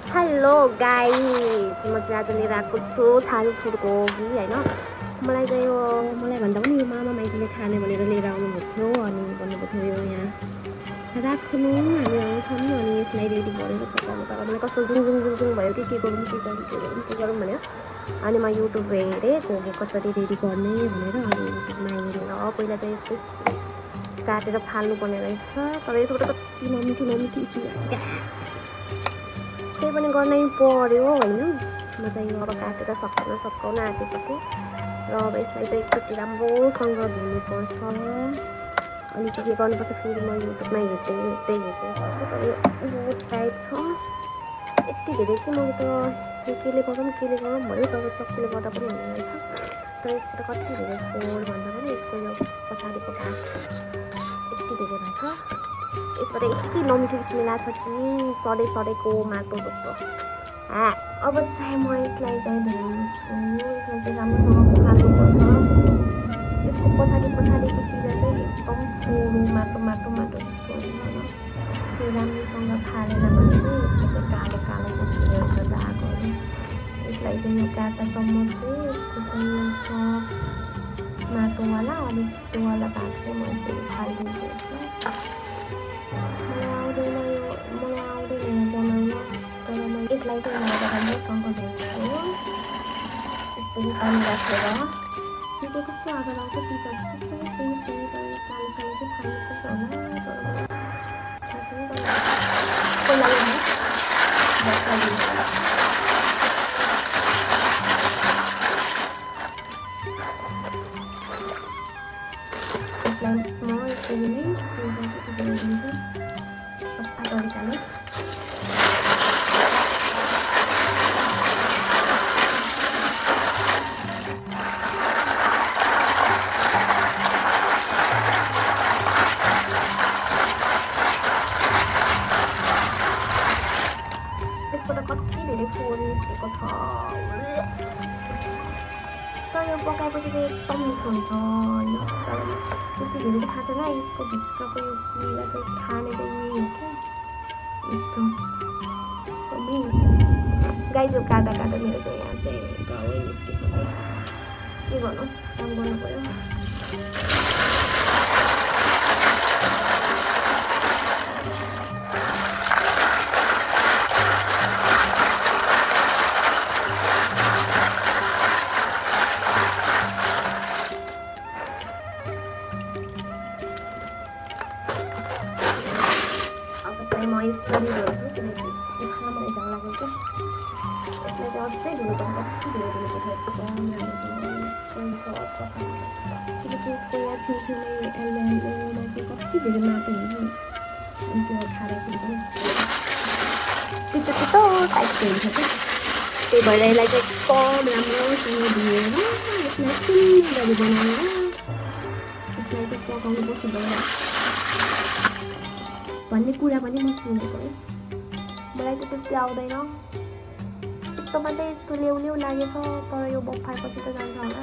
Hello guys, म चाहिँ आज लिएर आएको छु थारू फुडको घी होइन। मलाई चाहिँ यो मलाई भन्दा पनि यो मामा माइतीले खाने भनेर लिएर आउनुभएको थियो अनि भन्नुभएको थियो यो यहाँ राख्नु हामी आउँछौँ अनि यसलाई रेडी गरेर पकाउनु। तर मलाई कस्तो जुङ जुङ जुङ जुङ भयो के गरौँ के गरौँ भनेर अनि म युट्युब हेरेँ घोगे कसरी रेडी गर्ने भनेर अनि युट्युबमा हेरेर पहिला चाहिँ यस्तो काटेर फाल्नुपर्ने रहेछ। तर यसबाट कति नमिठो नमिठो त्यही पनि गर्नै पर्यो होइन। म चाहिँ अब काटेर सकाउन आँटिसकेँ र अब यसलाई चाहिँ एकचोटि राम्रोसँग धुनुपर्छ। अनि चाहिँ के गर्नुपर्छ फेरि म युट्युबमा हेर्दै तर यो बहुत टाइट छ यति धेरै कि मैले त केले गरौँ भयो तर चक्कीले गर्दा पनि हुने रहेछ। तर यसबाट कति धेरै फोहोर भन्दा पनि यसको यो पछाडिको भाग यति धेरै भएको छ। यसबाट यति नमिठो स्मेल आएको छ कि सडेको माटो जस्तो। अब चाहिँ म यसलाई चाहिँ धुन्छु। यसलाई चाहिँ राम्रोसँग फाल्नुपर्छ। यसको पछाडिको तिर चाहिँ एकदम फोहोर माटो जस्तो हुन्छ। त्यो राम्रोसँग फालेन भने चाहिँ यसको चाहिँ कालो बस्दो रहेछ दागहरू। यसलाई चाहिँ यो काँटासम्म चाहिँ यसको चाहिँ सब माटोवाला अनि त्योवाला भाग चाहिँ म यसरी फालिदिन्छु। मलाई आउँदैन बनाउन तर म यसलाई चाहिँ मैले राम्रोसँग धुन्छु। यसरी पानी राखेर यो चाहिँ कस्तो आगो आउँछ पिसा कालो चाहिँ फाल्नुपर्छ होला कति धेरै फोहोर निस्केको छ। तर यो पकाएपछि चाहिँ एकदम मिठो हुन्छ होइन। तर त्यति धेरै थाहा छैन यसको भित्रको यो किरा चाहिँ खाने चाहिँ यही हो क्या एकदम गाई जो काट्दा मेरो चाहिँ यहाँ चाहिँ गाउँ निस्केछ। के गर्नु काम गर्नु पऱ्यो। म यसरी धुन्छु किनकि खाना मलाई झ्याउ लाग्यो क्या। यसलाई चाहिँ अझै धुनुपर्छ कति धेरै धुनुपर्छ किनकि यसको यहाँ छेउछेउमै एल्बोमा चाहिँ कति धेरै माटो हुन्छ अनि त्यो खाँदाखेरि पनि पितो टाइपको हुन्छ क्या। त्यही भएर यसलाई चाहिँ एकदम राम्रोसँग धुएर यसलाई सुन्दरी बनाएर यसलाई चाहिँ पकाउनु पर्छ भन्ने कुरा पनि म सुनेको है। मलाई चाहिँ त्यति आउँदैन यस्तो मात्रै यस्तो ल्याउ लागेछ तर यो बफाएपछि त जान्छ होला।